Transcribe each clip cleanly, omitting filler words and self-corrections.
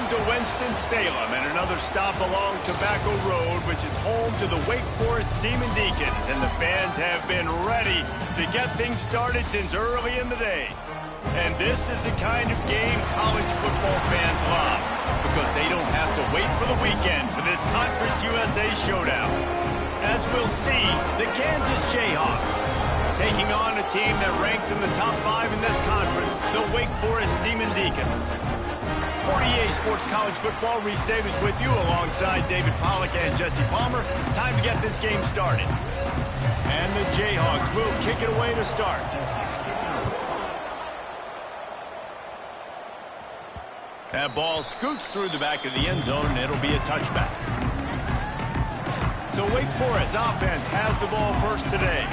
Welcome to Winston-Salem and another stop along Tobacco Road, which is home to the Wake Forest Demon Deacons, and the fans have been ready to get things started since early in the day. And this is the kind of game college football fans love, because they don't have to wait for the weekend for this Conference USA showdown. As we'll see, the Kansas Jayhawks taking on a team that ranks in the top 5 in this conference, the Wake Forest Demon Deacons. 48 Sports College Football, Reese Davis with you alongside David Pollack and Jesse Palmer. Time to get this game started. And the Jayhawks will kick it away to start. That ball scoots through the back of the end zone, and it'll be a touchback. So Wake Forest offense has the ball first today.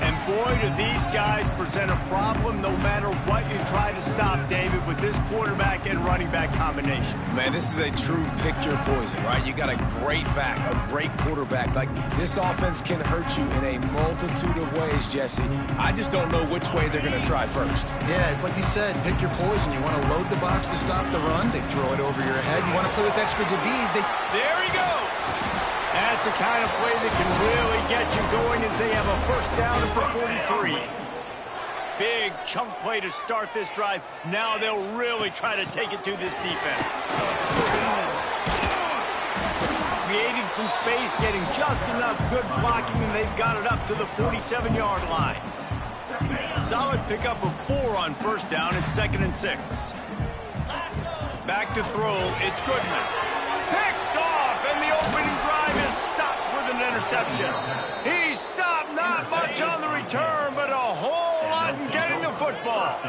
And boy, do these guys present a problem no matter what you try to stop, David, with this quarterback and running back combination. Man, this is a true pick your poison, right? You got a great back, a great quarterback. Like, this offense can hurt you in a multitude of ways, Jesse. I just don't know which way they're going to try first. Yeah, it's like you said, pick your poison. You want to load the box to stop the run, they throw it over your head. You want to play with extra DBs, There he goes! That's the kind of play that can really get you going as they have a first down for 43. Big chunk play to start this drive. Now they'll really try to take it to this defense. Creating some space, getting just enough good blocking, and they've got it up to the 47-yard line. Solid pickup of 4 on first down. It's 2nd and 6. Back to throw. It's Goodman. Picked off, and the opening drive is stopped with an interception. He stopped, not much on the return, but a whole lot in getting the football.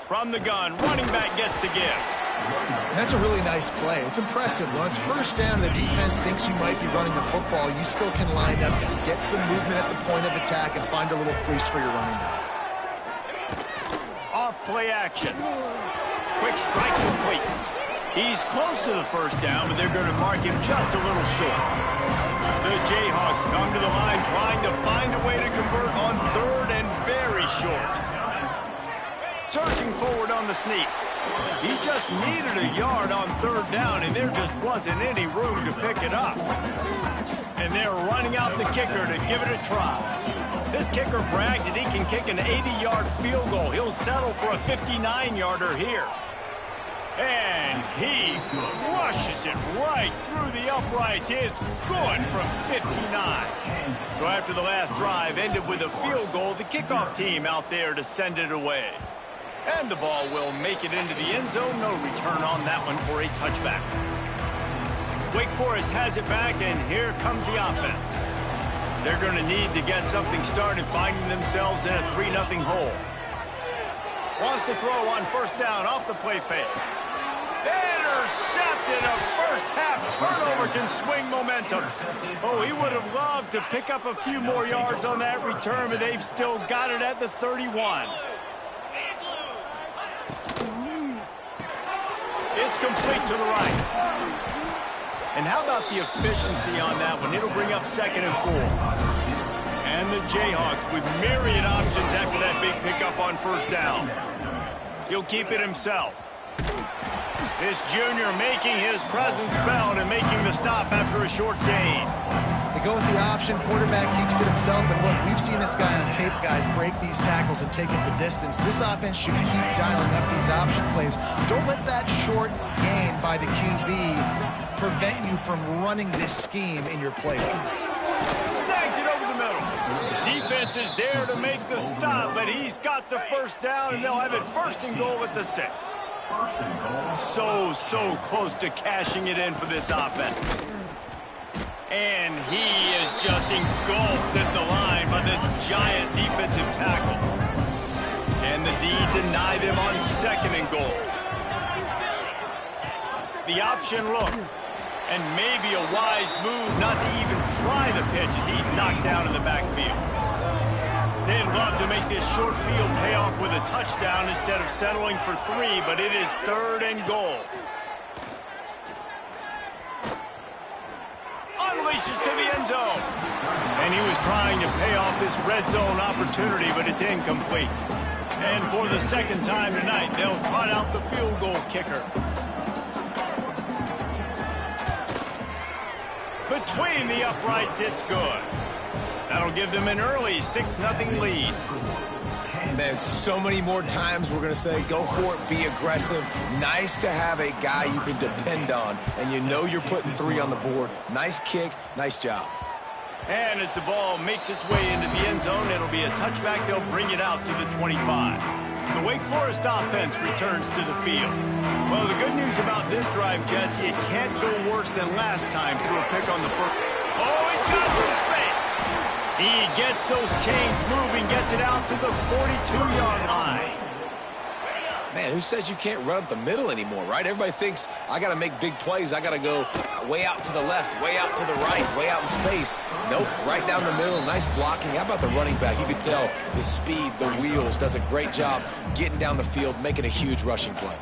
From the gun, running back gets to give. That's a really nice play. It's impressive. When it's first down, the defense thinks you might be running the football. You still can line up, get some movement at the point of attack, and find a little crease for your running back. Off play action. Quick strike complete. He's close to the first down, but they're going to mark him just a little short. The Jayhawks come to the line trying to find a way to convert on 3rd and very short. Surging forward on the sneak. He just needed a yard on 3rd down, and there just wasn't any room to pick it up. And they're running out the kicker to give it a try. This kicker bragged that he can kick an 80-yard field goal. He'll settle for a 59-yarder here. And he crushes it right through the upright. It's good from 59. So after the last drive ended with a field goal, the kickoff team out there to send it away. And the ball will make it into the end zone. No return on that one for a touchback. Wake Forest has it back, and here comes the offense. They're going to need to get something started, finding themselves in a 3-0 hole. Wants to throw on first down off the play fake. Intercepted. A first-half turnover can swing momentum. Oh, he would have loved to pick up a few more yards on that return, but they've still got it at the 31. It's complete to the right. And how about the efficiency on that one? It'll bring up 2nd and 4. And the Jayhawks with myriad options after that big pickup on first down. He'll keep it himself. This junior making his presence felt and making the stop after a short gain. They go with the option. Quarterback keeps it himself. And look, we've seen this guy on tape, guys, break these tackles and take it the distance. This offense should keep dialing up these option plays. Don't let that short gain by the QB prevent you from running this scheme in your playbook. Snags it over the middle. Defense is there to make the stop, but he's got the first down, and they'll have it 1st and goal at the 6. So close to cashing it in for this offense. And he is just engulfed at the line by this giant defensive tackle. And the D deny them on 2nd and goal. The option look. And maybe a wise move not to even try the pitch as he's knocked down in the backfield. They'd love to make this short field pay off with a touchdown instead of settling for 3, but it is 3rd and goal. Unleashes to the end zone. And he was trying to pay off this red zone opportunity, but it's incomplete. And for the second time tonight, they'll trot out the field goal kicker. Between the uprights, it's good. That'll give them an early 6-0 lead. Man, so many more times we're going to say, go for it, be aggressive. Nice to have a guy you can depend on, and you know you're putting 3 on the board. Nice kick, nice job. And as the ball makes its way into the end zone, it'll be a touchback. They'll bring it out to the 25. The Wake Forest offense returns to the field. Well, the good news about this drive, Jesse, it can't go worse than last time through a pick on the first. Oh, he's got some space. He gets those chains moving, gets it out to the 42-yard line. Man, who says you can't run up the middle anymore, right? Everybody thinks I got to make big plays. I got to go way out to the left, way out to the right, way out in space. Nope, right down the middle. Nice blocking. How about the running back? You can tell the speed, the wheels, does a great job getting down the field, making a huge rushing play.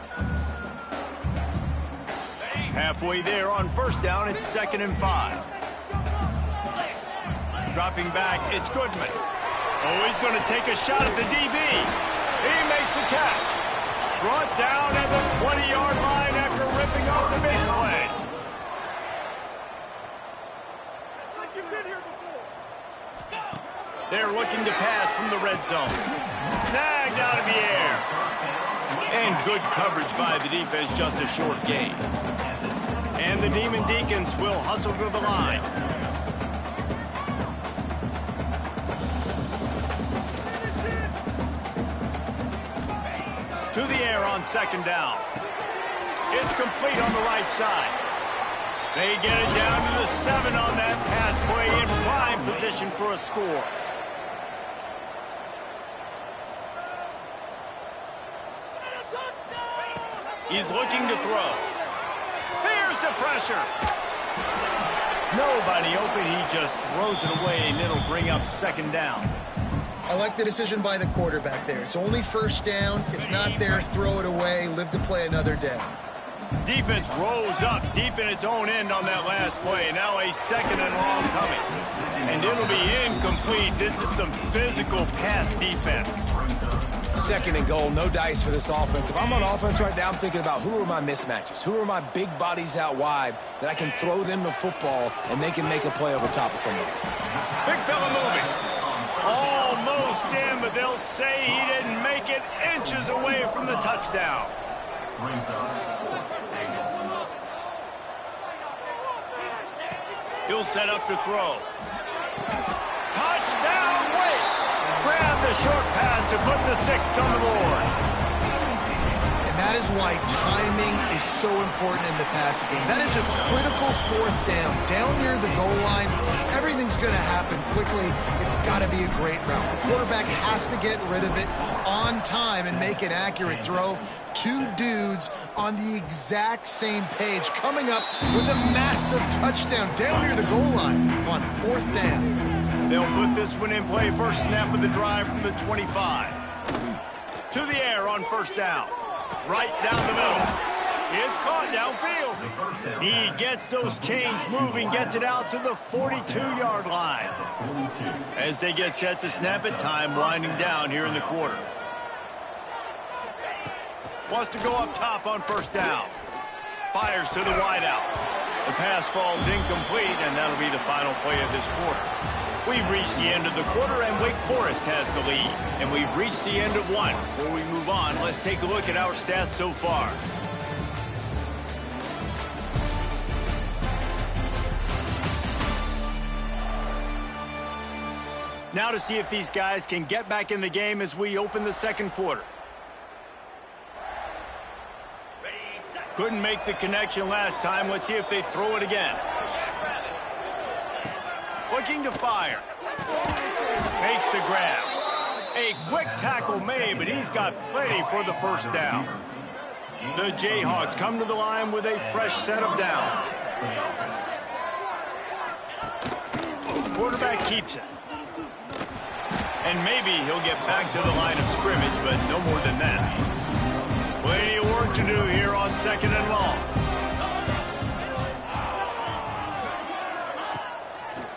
Halfway there on first down, it's 2nd and 5. Dropping back, it's Goodman. Oh, he's going to take a shot at the DB. He makes the catch. Brought down at the 20-yard line after ripping off the big play. They're looking to pass from the red zone. Snagged out of the air. And good coverage by the defense, just a short gain. And the Demon Deacons will hustle to the line. To the air on 2nd down. It's complete on the right side. They get it down to the 7 on that pass play in prime position for a score. He's looking to throw. Here's the pressure. Nobody open. He just throws it away, and it'll bring up 2nd down. I like the decision by the quarterback there. It's only first down. It's not there. Throw it away. Live to play another day. Defense rolls up deep in its own end on that last play. Now a 2nd and long coming. And it'll be incomplete. This is some physical pass defense. 2nd and goal, no dice for this offense. If I'm on offense right now, I'm thinking about who are my mismatches? Who are my big bodies out wide that I can throw them the football and they can make a play over top of somebody? Big fella moving. Almost in, but they'll say he didn't make it, inches away from the touchdown. He'll set up to throw. Touchdown, Wake! Grab the short pass to put the 6 on the board. And that is why timing is so important in the passing game. That is a critical 4th down. Down near the goal line, everything's going to happen quickly. It's got to be a great route. The quarterback has to get rid of it on time and make an accurate throw. 2 dudes on the exact same page, coming up with a massive touchdown down near the goal line on 4th down. They'll put this one in play. First snap of the drive from the 25. To the air on 1st down. Right down the middle. It's caught downfield. He gets those chains moving, gets it out to the 42-yard line. As they get set to snap it, time winding down here in the quarter. Wants to go up top on 1st down. Fires to the wideout. The pass falls incomplete, and that'll be the final play of this quarter. We've reached the end of the quarter, and Wake Forest has the lead. And we've reached the end of one. Before we move on, let's take a look at our stats so far. Now to see if these guys can get back in the game as we open the 2nd quarter. Couldn't make the connection last time. Let's see if they throw it again. Looking to fire. Makes the grab. A quick tackle made, but he's got plenty for the 1st down. The Jayhawks come to the line with a fresh set of downs. Quarterback keeps it. And maybe he'll get back to the line of scrimmage, but no more than that. Plenty of work to do here on 2nd and long.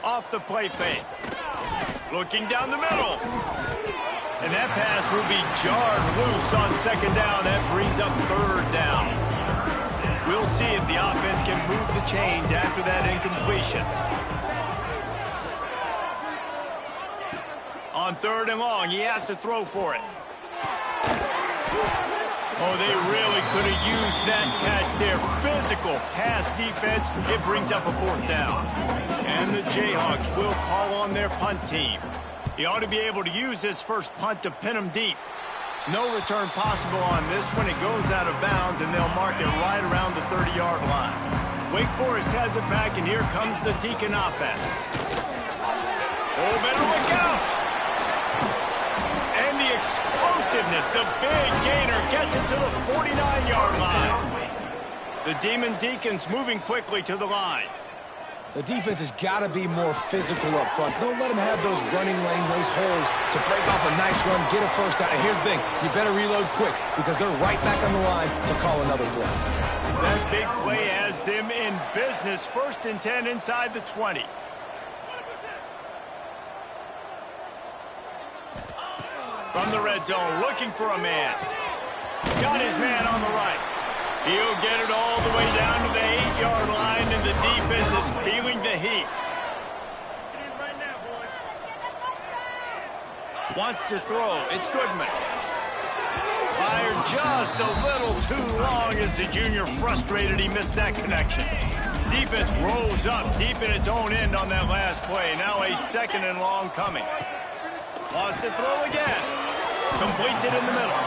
Off the play fake. Looking down the middle. And that pass will be jarred loose on second down. That brings up third down. We'll see if the offense can move the chains after that incompletion. On third and long, he has to throw for it. Oh, they really could have used that catch there. Physical pass defense. It brings up a fourth down. And the Jayhawks will call on their punt team. He ought to be able to use this first punt to pin him deep. No return possible on this one. It goes out of bounds, and they'll mark it right around the 30-yard line. Wake Forest has it back, and here comes the Deacon offense. Oh, better look out! And the explosiveness, the big gainer gets it to the 49-yard line. The Demon Deacons moving quickly to the line. The defense has got to be more physical up front. Don't let them have those running lanes, those holes to break off a nice run, get a first down. And here's the thing, you better reload quick because they're right back on the line to call another play. That big play has them in business. 1st and 10 inside the 20. From the red zone, looking for a man. Got his man on the right. He'll get it all the way down to the 8-yard line, and the defense is feeling the heat. Wants to throw. It's Goodman. Fired just a little too long as the junior frustrated. He missed that connection. Defense rose up deep in its own end on that last play. Now a 2nd and long coming. Wants to throw again. Completes it in the middle.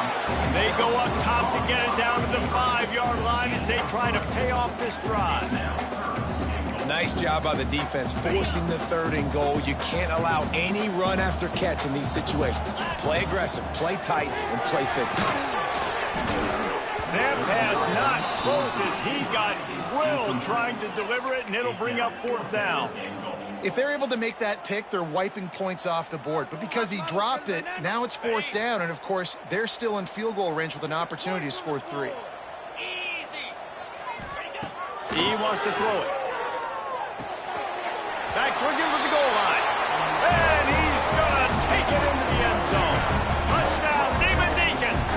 They go up top to get it down to the 5-yard line as they try to pay off this drive. Nice job by the defense forcing the 3rd and goal. You can't allow any run after catch in these situations. Play aggressive, play tight, and play physical. That pass not close as he got drilled trying to deliver it, and it'll bring up 4th down. If they're able to make that pick, they're wiping points off the board. But because he dropped it, now it's 4th down. And, of course, they're still in field goal range with an opportunity to score 3. He wants to throw it. Back swinging for the goal line. And he's going to take it into the end zone. Touchdown, Demon Deacons.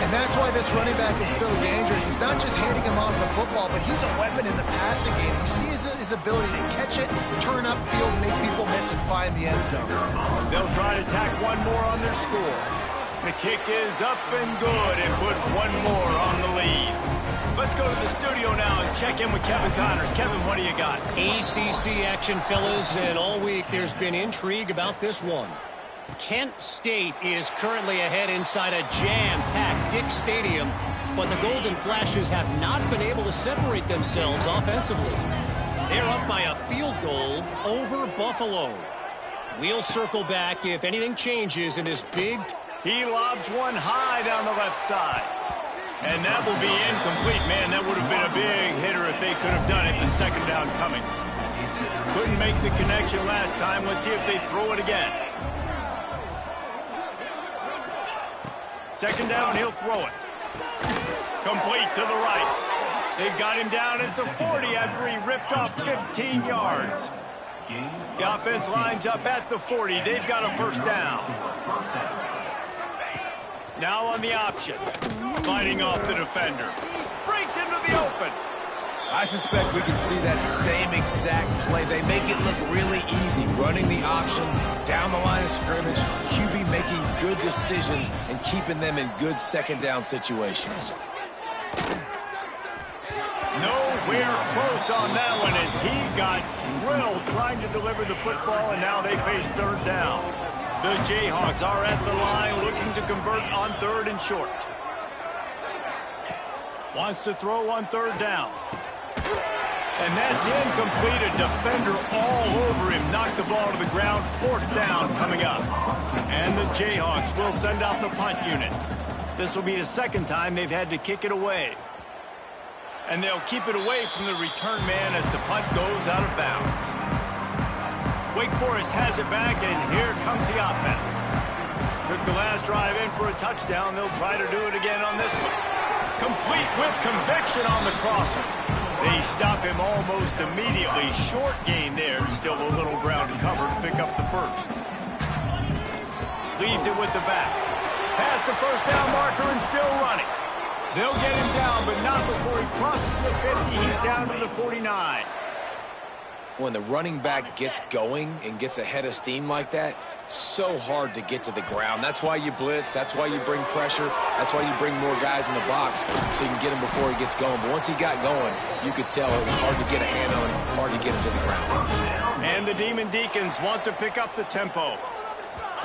And that's why this running back is so dangerous. It's not just handing him off the football, but he's a weapon in the passing game. You see his ability to catch it, turn upfield, make people miss, and find the end zone. They'll try to tack one more on their score. The kick is up and good and put one more on the lead. Let's go to the studio now and check in with Kevin Connors. Kevin, what do you got? ACC action, fellas, and all week there's been intrigue about this one. Kent State is currently ahead inside a jam-packed Dick Stadium, but the Golden Flashes have not been able to separate themselves offensively. They're up by a field goal over Buffalo. We'll circle back if anything changes in this big... He lobs one high down the left side. And that will be incomplete. Man, that would have been a big hitter if they could have done it. The 2nd down coming. Couldn't make the connection last time. Let's see if they throw it again. 2nd down, he'll throw it. Complete to the right. They've got him down at the 40 after he ripped off 15 yards. The offense lines up at the 40. They've got a 1st down. Now on the option. Fighting off the defender. Breaks into the open. I suspect we can see that same exact play. They make it look really easy, running the option down the line of scrimmage, QB making good decisions and keeping them in good 2nd down situations. Nowhere close on that one as he got drilled trying to deliver the football, and now they face 3rd down. The Jayhawks are at the line looking to convert on 3rd and short. Wants to throw on 3rd down. And that's incomplete. A defender all over him. Knocked the ball to the ground. 4th down coming up. And the Jayhawks will send out the punt unit. This will be the 2nd time they've had to kick it away. And they'll keep it away from the return man as the punt goes out of bounds. Wake Forest has it back, and here comes the offense. Took the last drive in for a touchdown. They'll try to do it again on this one. Complete with conviction on the crosser. They stop him almost immediately. Short gain there. Still a little ground to cover to pick up the 1st. Leaves it with the back. Past the first down marker and still running. They'll get him down, but not before he crosses the 50. He's down to the 49. When the running back gets going and gets ahead of steam like that, so hard to get to the ground. That's why you blitz. That's why you bring pressure. That's why you bring more guys in the box so you can get him before he gets going. But once he got going, you could tell it was hard to get a hand on him, hard to get him to the ground. And the Demon Deacons want to pick up the tempo.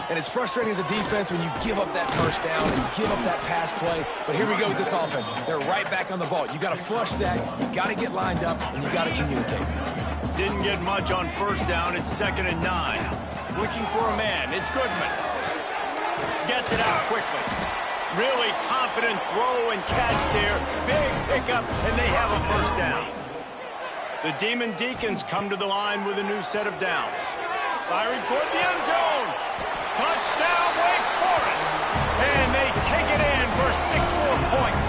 And it's frustrating as a defense when you give up that first down and you give up that pass play. But here we go with this offense. They're right back on the ball. You got to flush that. You got to get lined up, and you got to communicate. Didn't get much on first down. It's 2nd and 9. Looking for a man. It's Goodman. Gets it out quickly. Really confident throw and catch there. Big pickup, and they have a first down. The Demon Deacons come to the line with a new set of downs. Firing toward the end zone. Touchdown, Wake Forest. And they take it in for 6 more points.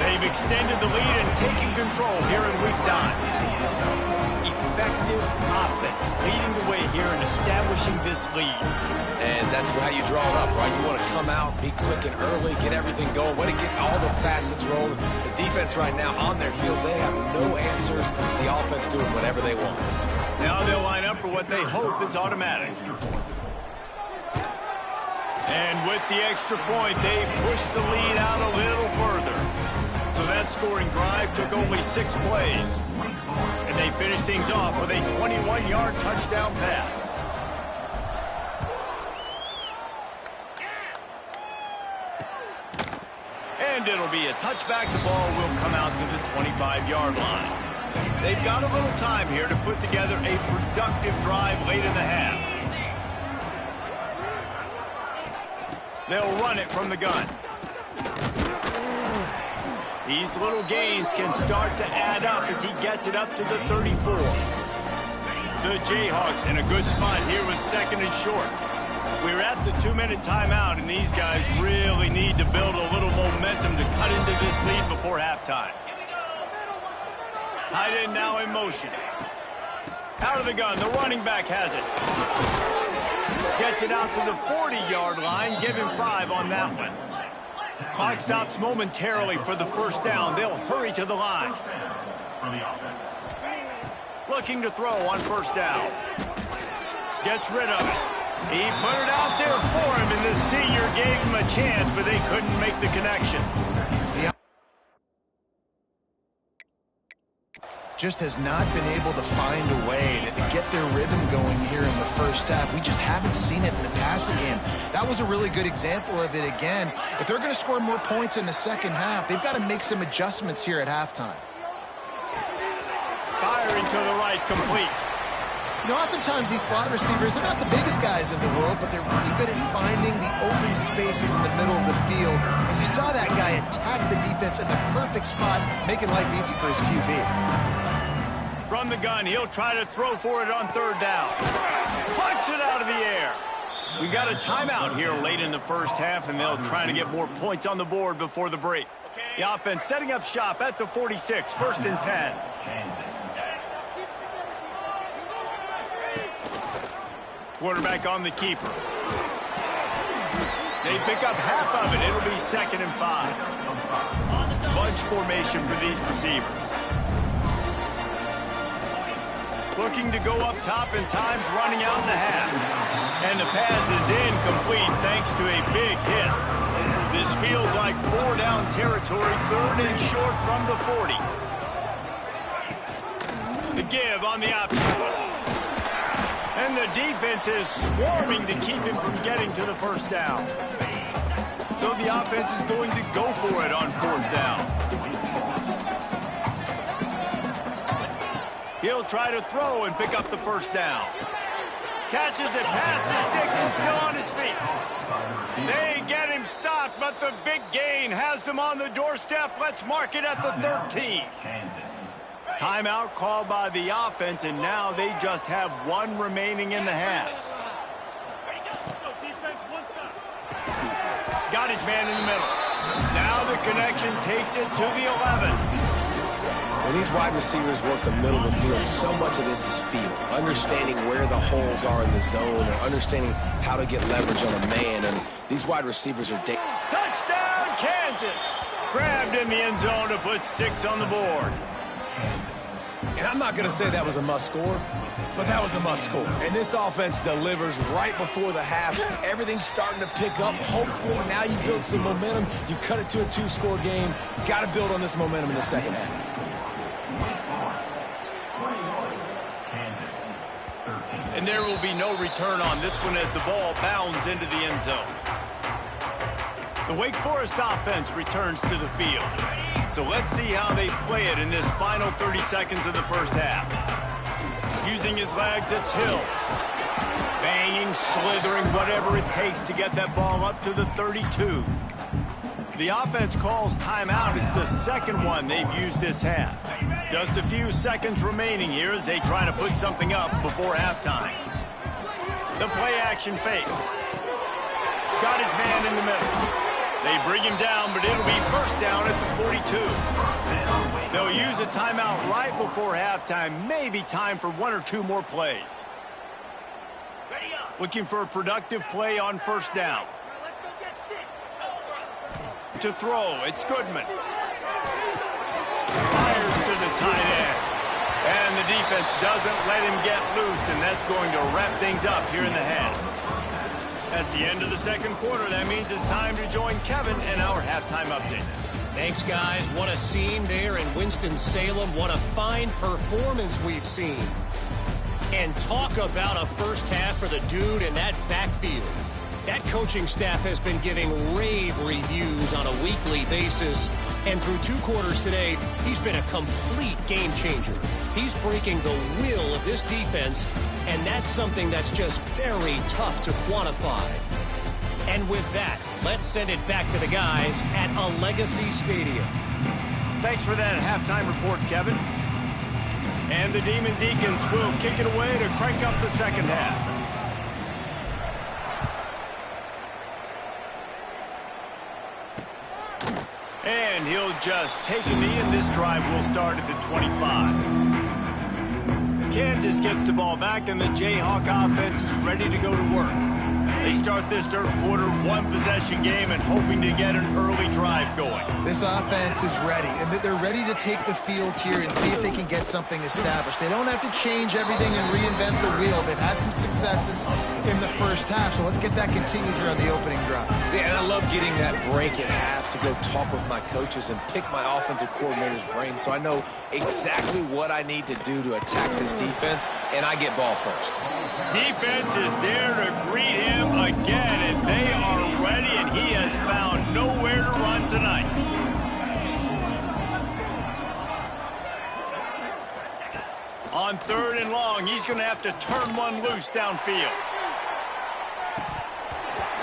They've extended the lead and taken control here in Week 9. Effective offense leading the way here and establishing this lead. And that's how you draw it up, right? You want to come out, be clicking early, get everything going, want to get all the facets rolling. The defense right now on their heels, they have no answers. The offense doing whatever they want. Now they'll line up for what they hope is automatic. And with the extra point, they pushed the lead out a little further. So that scoring drive took only 6 plays. And they finished things off with a 21-yard touchdown pass. And it'll be a touchback. The ball will come out to the 25-yard line. They've got a little time here to put together a productive drive late in the half. They'll run it from the gun. These little gains can start to add up as he gets it up to the 34. The Jayhawks in a good spot here with 2nd and short. We're at the 2-minute timeout, and these guys really need to build a little momentum to cut into this lead before halftime. Tight end now in motion. Out of the gun, the running back has it. Gets it out to the 40-yard line. Give him 5 on that one. Clock stops momentarily for the first down. They'll hurry to the line. Looking to throw on first down. Gets rid of it. He put it out there for him, and the senior gave him a chance, but they couldn't make the connection. Just has not been able to find a way to get their rhythm going here in the first half. We just haven't seen it in the passing game. That was a really good example of it again. If they're going to score more points in the second half, they've got to make some adjustments here at halftime. Firing to the right, complete. You know, oftentimes these slot receivers, they're not the biggest guys in the world, but they're really good at finding the open spaces in the middle of the field. And you saw that guy attack the defense in the perfect spot, making life easy for his QB. From the gun, he'll try to throw for it on 3rd down. Punch it out of the air. We got a timeout here late in the first half, and they'll try to get more points on the board before the break. The offense setting up shop at the 46, 1st and 10. Quarterback on the keeper. They pick up half of it. It'll be 2nd and 5. Bunch formation for these receivers. Looking to go up top and times running out in the half. And the pass is incomplete thanks to a big hit. This feels like 4-down territory, 3rd and short from the 40. The give on the option. And the defense is swarming to keep him from getting to the first down. So the offense is going to go for it on 4th down. He'll try to throw and pick up the first down. Catches it, passes, sticks, and still on his feet. They get him stopped, but the big gain has them on the doorstep. Let's mark it at the 13. Timeout called by the offense, and now they just have 1 remaining in the half. Got his man in the middle. Now the connection takes it to the 11. When these wide receivers work the middle of the field, so much of this is feel. Understanding where the holes are in the zone or understanding how to get leverage on a man. And these wide receivers are touchdown, Kansas! Grabbed in the end zone to put 6 on the board. And I'm not going to say that was a must score, but that was a must score. And this offense delivers right before the half. Everything's starting to pick up. Hopefully now you build some momentum. You cut it to a 2-score game. Got to build on this momentum in the second half. And there will be no return on this one as the ball bounds into the end zone. The Wake Forest offense returns to the field. So let's see how they play it in this final 30 seconds of the first half. Using his legs, it's Hills. Banging, slithering, whatever it takes to get that ball up to the 32. The offense calls timeout. It's the second one they've used this half. Just a few seconds remaining here as they try to put something up before halftime. The play-action fake. Got his man in the middle. They bring him down, but it'll be first down at the 42. They'll use a timeout right before halftime. Maybe time for 1 or 2 more plays. Looking for a productive play on first down. To throw, it's Goodman. Fires to the tight end. And the defense doesn't let him get loose, and that's going to wrap things up here in the half. That's the end of the second quarter. That means it's time to join Kevin in our halftime update. Thanks, guys. What a scene there in Winston-Salem. What a fine performance we've seen. And talk about a first half for the dude in that backfield. That coaching staff has been giving rave reviews on a weekly basis. And through 2 quarters today, he's been a complete game changer. He's breaking the will of this defense, and that's something that's just very tough to quantify. And with that, let's send it back to the guys at a Legacy Stadium. Thanks for that halftime report, Kevin. And the Demon Deacons will kick it away to crank up the second half. And he'll just take a knee, and this drive will start at the 25. Kansas gets the ball back, and the Jayhawk offense is ready to go to work. They start this third quarter, 1-possession game, and hoping to get an early drive going. This offense is ready, and they're ready to take the field here and see if they can get something established. They don't have to change everything and reinvent the wheel. They've had some successes in the first half, so let's get that continued here on the opening drive. Yeah, and I love getting that break at half to go talk with my coaches and pick my offensive coordinator's brain so I know exactly what I need to do to attack this defense, and I get ball first. Defense is there to greet him again, and they are ready, and he has found nowhere to run tonight. On 3rd and long, he's going to have to turn one loose downfield.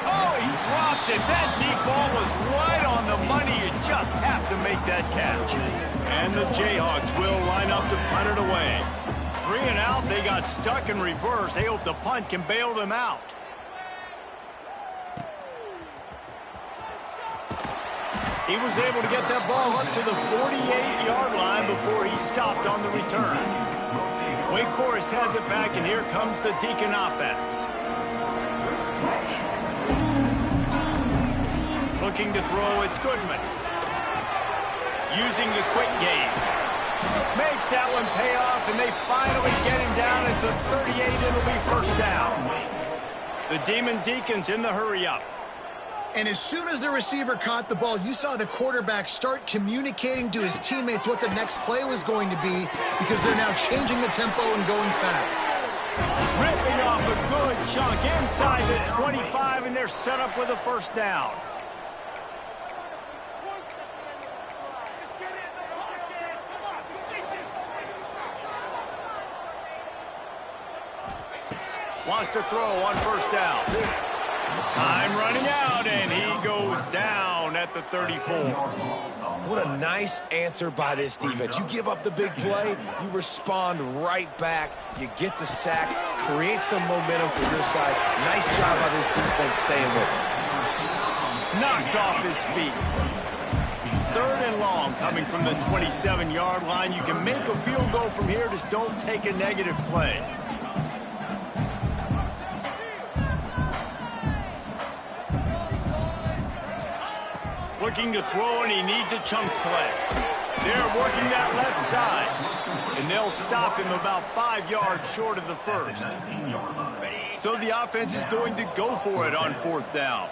Oh, he dropped it. That deep ball was right on the money. You just have to make that catch. And the Jayhawks will line up to punt it away. 3 and out, they got stuck in reverse. They hope the punt can bail them out. He was able to get that ball up to the 48-yard line before he stopped on the return. Wake Forest has it back, and here comes the Deacon offense. Looking to throw, it's Goodman. Using the quick game. Makes that one pay off, and they finally get him down at the 38. It'll be first down. The Demon Deacons in the hurry-up. And as soon as the receiver caught the ball, you saw the quarterback start communicating to his teammates what the next play was going to be because they're now changing the tempo and going fast. Ripping off a good chunk inside the 25, and they're set up with a first down. Wants to throw on first down. Time running out, and he goes down at the 34. What a nice answer by this defense. You give up the big play, you respond right back, you get the sack, create some momentum for your side. Nice job by this defense staying with it. Knocked off his feet. 3rd and long. down coming from the 27-yard line. You can make a field goal from here, just don't take a negative play. Looking to throw, and he needs a chunk play. They're working that left side, and they'll stop him about 5 yards short of the first. So the offense is going to go for it on 4th down.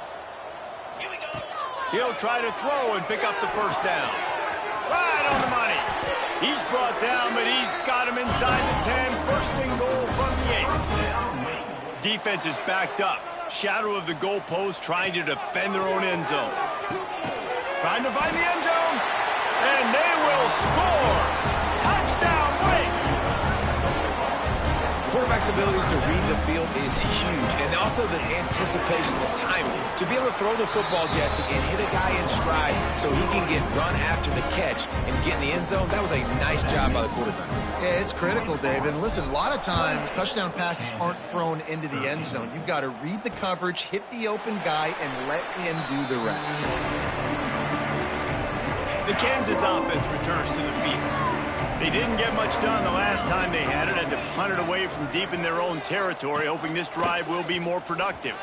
He'll try to throw and pick up the first down. Right on the money. He's brought down, but he's got him inside the 10. First and goal from the 8. Defense is backed up. Shadow of the goalpost, trying to defend their own end zone. Trying to find the end zone. And they will score. Touchdown, Wake. Quarterback's abilities to read the field is huge, and also the anticipation, the timing. To be able to throw the football, Jesse, and hit a guy in stride so he can get run after the catch and get in the end zone, that was a nice job by the quarterback. Yeah, it's critical, David. And listen, a lot of times touchdown passes aren't thrown into the end zone. You've got to read the coverage, hit the open guy, and let him do the rest. The Kansas offense returns to the field. They didn't get much done the last time they had it. Had to punt it away from deep in their own territory, hoping this drive will be more productive.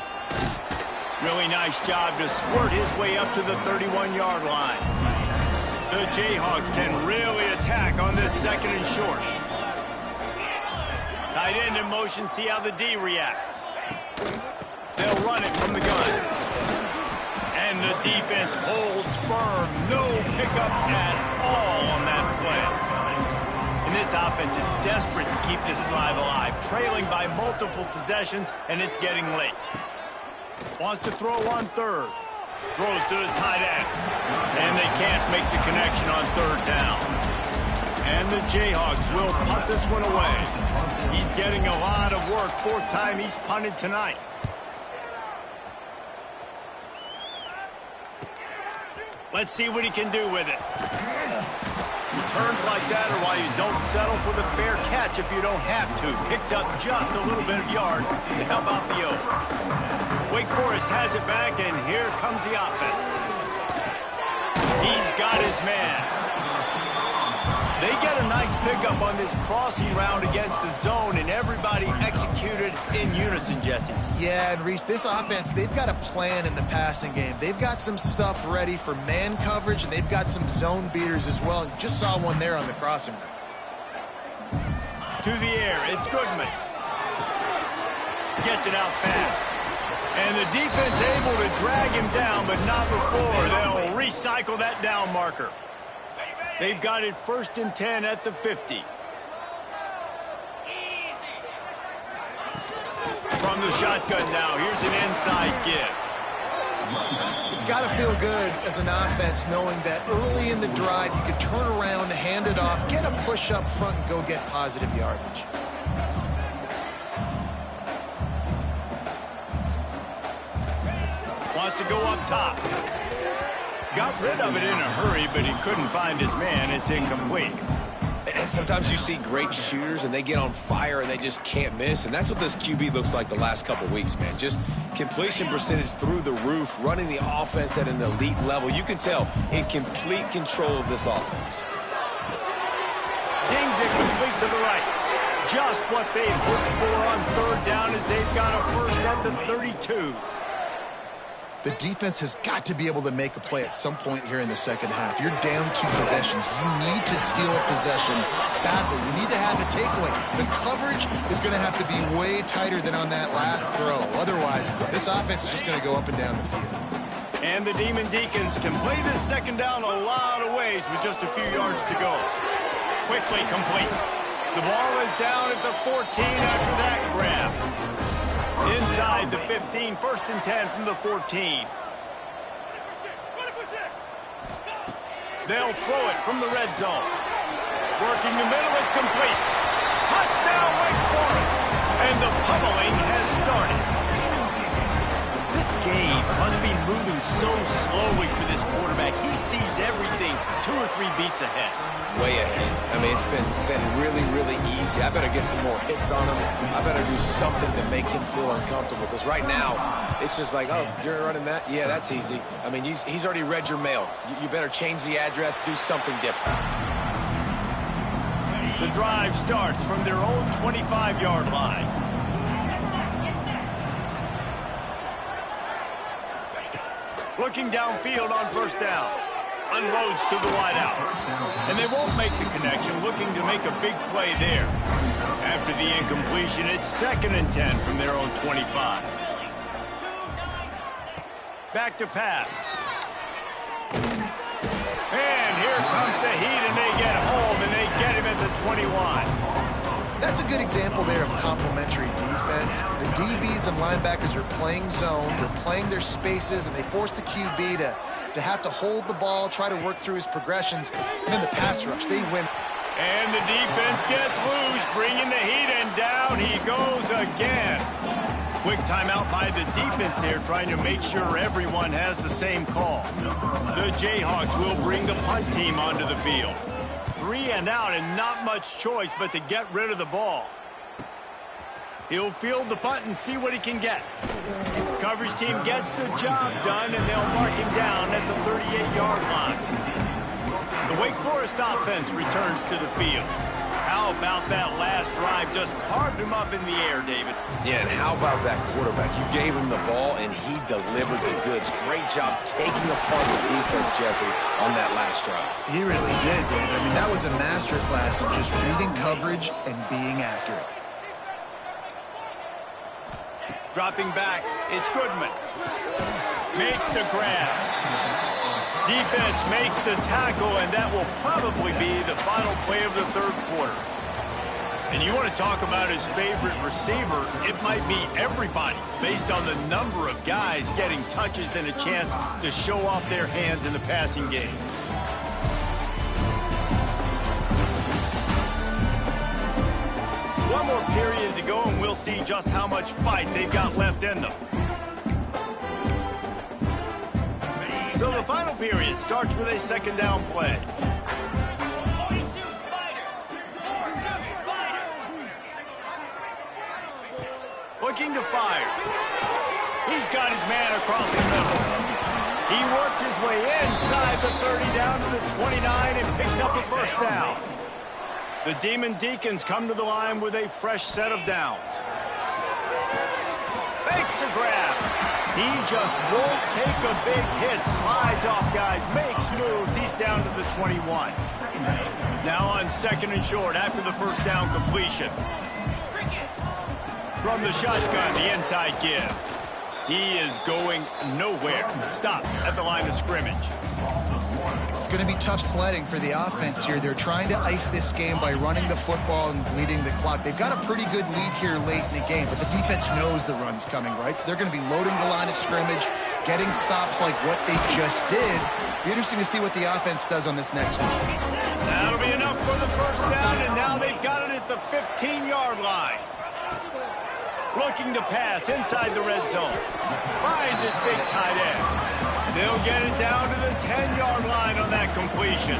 Really nice job to squirt his way up to the 31-yard line. The Jayhawks can really attack on this 2nd and short. Tight end in motion, see how the D reacts. They'll run it from the gun. And the defense holds firm. No pickup at all on that play. And this offense is desperate to keep this drive alive, trailing by multiple possessions, and it's getting late. Wants to throw on 3rd. Throws to the tight end. And they can't make the connection on 3rd down. And the Jayhawks will punt this one away. He's getting a lot of work. 4th time he's punted tonight. Let's see what he can do with it. Returns like that are why you don't settle for the fair catch if you don't have to. Picks up just a little bit of yards to help out the Oak. Wake Forest has it back, and here comes the offense. He's got his man. They get a nice pickup on this crossing round against the zone, and everybody executed in unison, Jesse. Yeah, and Reese, this offense, they've got a plan in the passing game. They've got some stuff ready for man coverage, and they've got some zone beaters as well. And just saw one there on the crossing route. To the air, it's Goodman. Gets it out fast. And the defense able to drag him down, but not before. They'll recycle that down marker. They've got it 1st and 10 at the 50. From the shotgun now, here's an inside give. It's got to feel good as an offense knowing that early in the drive you can turn around, hand it off, get a push up front, and go get positive yardage. Wants to go up top. Got rid of it in a hurry, but he couldn't find his man. It's incomplete. And sometimes you see great shooters, and they get on fire, and they just can't miss. And that's what this QB looks like the last couple weeks, man. Just completion percentage through the roof, running the offense at an elite level. You can tell in complete control of this offense. Zings it complete to the right. Just what they hoped for on 3rd down as they've got a first at the 32. The defense has got to be able to make a play at some point here in the 2nd half. You're down 2 possessions. You need to steal a possession badly. You need to have a takeaway. The coverage is going to have to be way tighter than on that last throw. Otherwise, this offense is just going to go up and down the field. And the Demon Deacons can play this 2nd down a lot of ways with just a few yards to go. Quickly complete. The ball is down at the 14 after that grab. Inside the 15, 1st and 10 from the 14. They'll throw it from the red zone. Working the middle, it's complete. Touchdown, Wake Forest. And the pummeling has started. This game must be moving so slowly for this quarterback. He sees everything 2 or 3 beats ahead. Way ahead. I mean, it's been really, really easy. I better get some more hits on him. I better do something to make him feel uncomfortable, because right now, it's just like, oh, you're running that? Yeah, that's easy. I mean, he's already read your mail. You better change the address, do something different. The drive starts from their own 25-yard line. Looking downfield on first down. Unloads to the wideout. And they won't make the connection, looking to make a big play there. After the incompletion, it's 2nd and 10 from their own 25. Back to pass. And here comes the heat, and they get home, and they get him at the 21. That's a good example there of complementary defense. The DBs and linebackers are playing zone, they're playing their spaces, and they force the QB to have to hold the ball, try to work through his progressions, and then the pass rush, they win. And the defense gets loose, bringing the heat, and down he goes again. Quick timeout by the defense there, trying to make sure everyone has the same call. The Jayhawks will bring the punt team onto the field. 3 and out, and not much choice but to get rid of the ball. He'll field the punt and see what he can get. Coverage team gets the job done, and they'll mark him down at the 38-yard line. The Wake Forest offense returns to the field. How about that last drive? Just carved him up in the air, David. Yeah, and how about that quarterback? You gave him the ball, and he delivered the goods. Great job taking apart the defense, Jesse, on that last drive. He really did, Dave. I mean, that was a masterclass in just reading coverage and being accurate. Dropping back, it's Goodman. Makes the grab. Defense makes the tackle, and that will probably be the final play of the 3rd quarter. And you want to talk about his favorite receiver, it might be everybody, based on the number of guys getting touches and a chance to show off their hands in the passing game. One more period to go, and we'll see just how much fight they've got left in them. So the final period starts with a 2nd down play. Looking to fire. He's got his man across the middle. He works his way inside the 30 down to the 29 and picks up a 1st down. The Demon Deacons come to the line with a fresh set of downs. Makes the grab. He just won't take a big hit. Slides off guys, makes moves. He's down to the 21. Now on 2nd and short after the 1st down completion. From the shotgun, the inside give. He is going nowhere. Stop at the line of scrimmage. It's going to be tough sledding for the offense here. They're trying to ice this game by running the football and bleeding the clock. They've got a pretty good lead here late in the game, but the defense knows the run's coming, right? So they're going to be loading the line of scrimmage, getting stops like what they just did. Be interesting to see what the offense does on this next one. That'll be enough for the 1st down, and now they've got it at the 15-yard line. Looking to pass inside the red zone. Finds his big tight end. They'll get it down to the 10-yard line on that completion.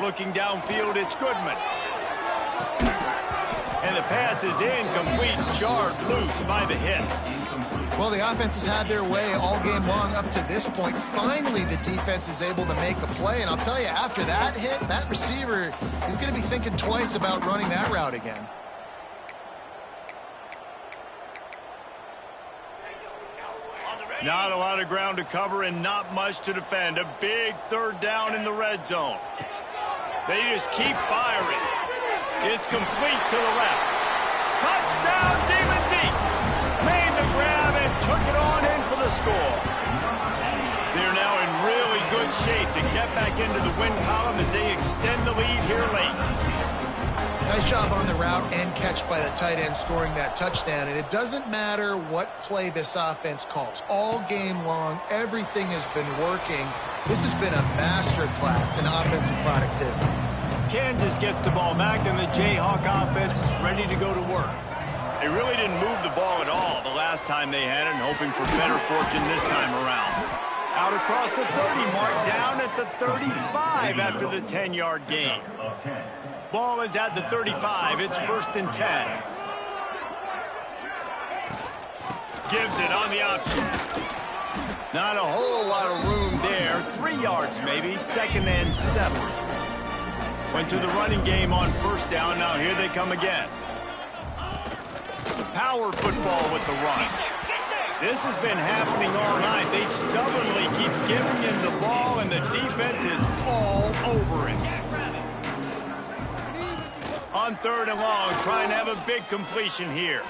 Looking downfield, it's Goodman. And the pass is incomplete, charged loose by the hit. Well, the offense has had their way all game long up to this point. Finally, the defense is able to make a play. And I'll tell you, after that hit, that receiver is going to be thinking twice about running that route again. Not a lot of ground to cover and not much to defend. A big 3rd down in the red zone. They just keep firing. It's complete to the left. Touchdown, Demon Deeks! Made the grab and took it on in for the score. They're now in really good shape to get back into the win column as they extend the lead here late. Nice job on the route and catch by the tight end scoring that touchdown. And it doesn't matter what play this offense calls. All game long, everything has been working. This has been a master class in offensive productivity. Kansas gets the ball back, and the Jayhawk offense is ready to go to work. They really didn't move the ball at all the last time they had it, and hoping for better fortune this time around. Out across the 30 mark, down at the 35 after the 10-yard gain. Ball is at the 35. It's 1st and 10. Gives it on the option. Not a whole lot of room there. 3 yards maybe. 2nd and 7. Went to the running game on 1st down. Now here they come again. Power football with the run. This has been happening all night. They stubbornly keep giving him the ball, and the defense is all over it. On 3rd and long, trying to have a big completion here.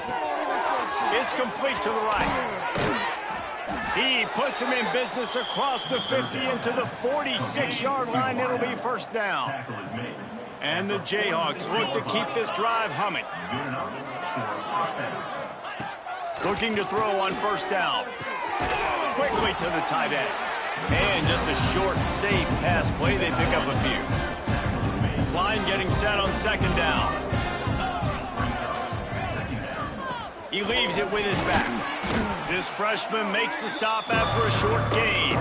It's complete to the right. He puts him in business across the 50 into the 46-yard line. It'll be 1st down. And the Jayhawks look to keep this drive humming. Looking to throw on 1st down. Quickly to the tight end. And just a short, safe pass play. They pick up a few. Line getting set on 2nd down. He leaves it with his back. This freshman makes the stop after a short gain.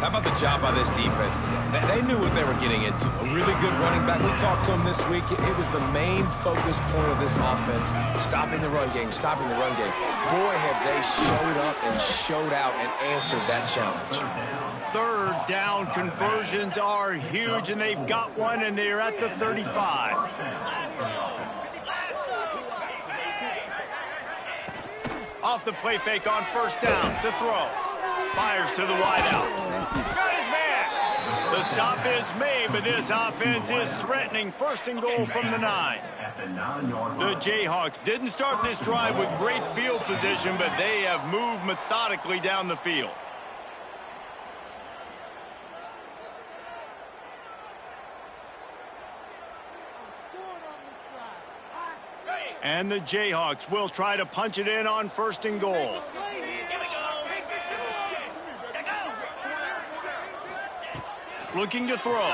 How about the job by this defense today? They knew what they were getting into. A really good running back. We talked to him this week. It was the main focus point of this offense. Stopping the run game, stopping the run game. Boy, have they showed up and showed out and answered that challenge. 3rd down conversions are huge, and they've got one, and they're at the 35. Off the play fake on 1st down to throw. Fires to the wideout. Got his man. The stop is made, but this offense is threatening. 1st and goal from the 9. The Jayhawks didn't start this drive with great field position, but they have moved methodically down the field. And the Jayhawks will try to punch it in on 1st and goal. Looking to throw.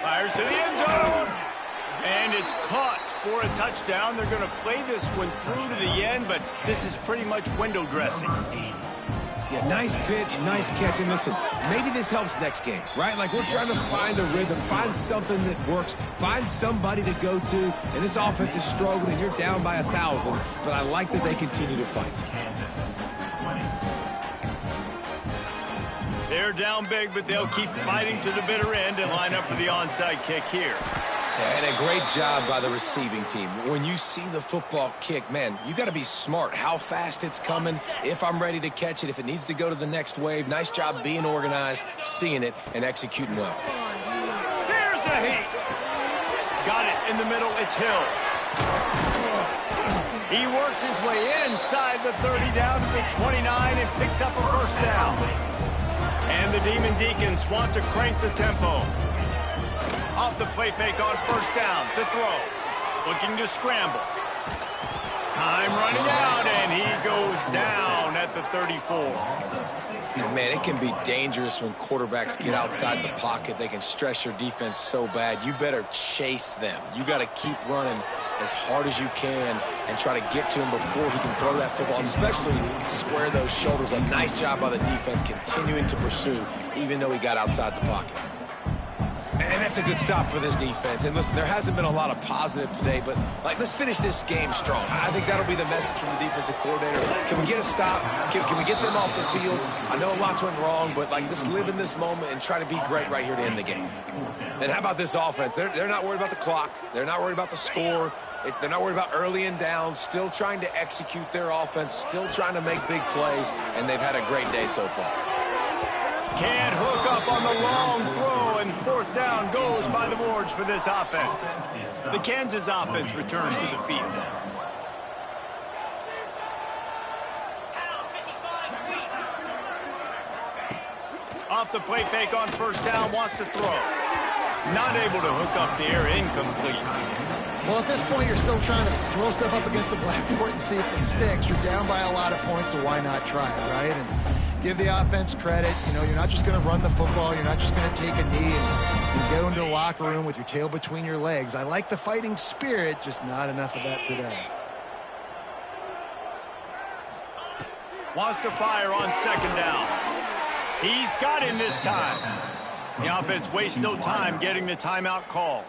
Fires to the end zone. And it's caught for a touchdown. They're going to play this one through to the end, but this is pretty much window dressing. Yeah, nice pitch, nice catch. And listen, maybe this helps next game, right? Like, we're trying to find a rhythm, find something that works, find somebody to go to. And this offense is struggling, and you're down by 1,000. But I like that they continue to fight. They're down big, but they'll keep fighting to the bitter end and line up for the onside kick here. And a great job by the receiving team. When you see the football kick, man, you got to be smart how fast it's coming, if I'm ready to catch it, if it needs to go to the next wave. Nice job being organized, seeing it, and executing well. Here's a heat. Got it in the middle. It's Hills. He works his way inside the 30 down to the 29 and picks up a 1st down. And the Demon Deacons want to crank the tempo. Off the play fake on 1st down to throw. Looking to scramble. Time running out, and he goes down at the 34. And man, it can be dangerous when quarterbacks get outside the pocket. They can stress your defense so bad. You better chase them. You got to keep running as hard as you can and try to get to him before he can throw that football, especially square those shoulders up. Nice job by the defense continuing to pursue, even though he got outside the pocket. And that's a good stop for this defense. And listen, there hasn't been a lot of positive today, but let's finish this game strong. I think that'll be the message from the defensive coordinator. Can we get a stop? Can we get them off the field? I know lots went wrong, but let's live in this moment and try to be great right here to end the game. And how about this offense? They're not worried about the clock. They're not worried about the score. They're not worried about early and down. Still trying to execute their offense. Still trying to make big plays, and they've had a great day so far. Can't hook up on the long throw, and 4th down goes by the boards for this offense. The Kansas offense returns to the field. Off the play fake on 1st down, wants to throw. Not able to hook up there, incomplete. Well, at this point, you're still trying to throw stuff up against the blackboard and see if it sticks. You're down by a lot of points, so why not try it, right? And give the offense credit. You know, you're not just going to run the football. You're not just going to take a knee and You go into the locker room with your tail between your legs. I like the fighting spirit, just not enough of that today. Wants to fire on second down. He's got him this time. The offense wastes no time getting the timeout called.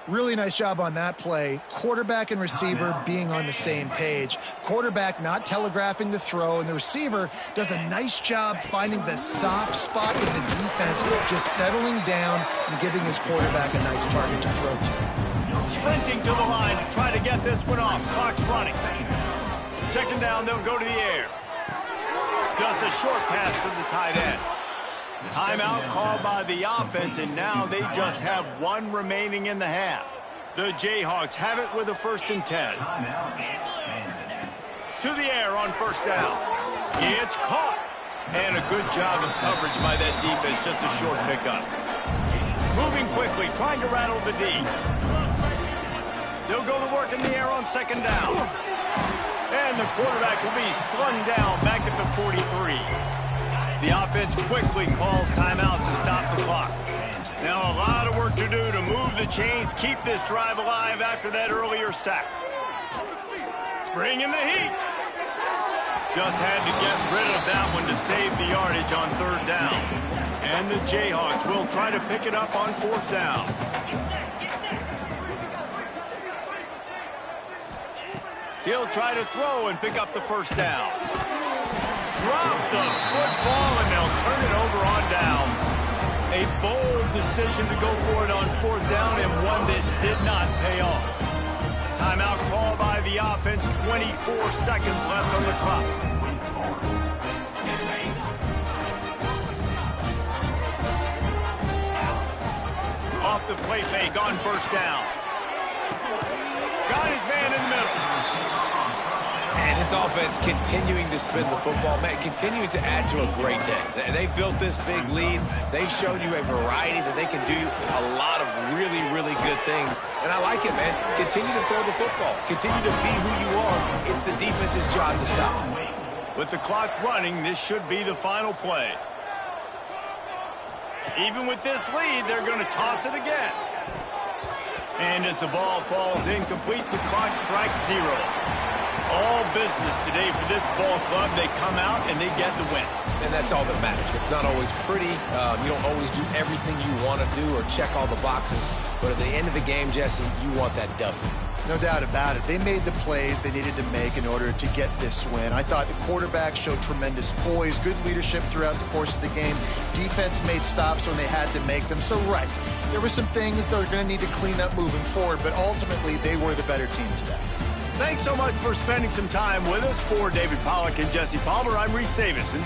Really nice job on that play. Quarterback and receiver being on the same page. Quarterback not telegraphing the throw, and the receiver does a nice job finding the soft spot in the defense, just settling down and giving his quarterback a nice target to throw to. Sprinting to the line to try to get this one off. Clock's running. Second down, they'll go to the air. Just a short pass to the tight end. Timeout called by the offense, and now they just have one remaining in the half. The Jayhawks have it with a 1st and 10. To the air on first down. It's caught. And a good job of coverage by that defense, just a short pickup. Moving quickly, trying to rattle the D. They'll go to work in the air on second down. And the quarterback will be slung down back at the 43. The offense quickly calls timeout to stop the clock. Now a lot of work to do to move the chains, keep this drive alive after that earlier sack. Bring in the heat. Just had to get rid of that one to save the yardage on third down. And the Jayhawks will try to pick it up on fourth down. He'll try to throw and pick up the first down. Drop the football, and they'll turn it over on downs. A bold decision to go for it on fourth down, and one that did not pay off. Timeout call by the offense, 24 seconds left on the clock. Off the play fake on first down. Got his man in the middle. And this offense continuing to spin the football, man, continuing to add to a great day. They built this big lead. They've shown you a variety that they can do a lot of really, really good things. And I like it, man. Continue to throw the football. Continue to be who you are. It's the defense's job to stop. With the clock running, this should be the final play. Even with this lead, they're going to toss it again. And as the ball falls incomplete, the clock strikes 0. All business today for this ball club. They come out and they get the win. And that's all that matters. It's not always pretty. You don't always do everything you want to do or check all the boxes. But at the end of the game, Jesse, you want that W. No doubt about it. They made the plays they needed to make in order to get this win. I thought the quarterback showed tremendous poise, good leadership throughout the course of the game. Defense made stops when they had to make them. So, right, there were some things they're going to need to clean up moving forward, but ultimately they were the better team today. Thanks so much for spending some time with us. For David Pollack and Jesse Palmer, I'm Reese Davison.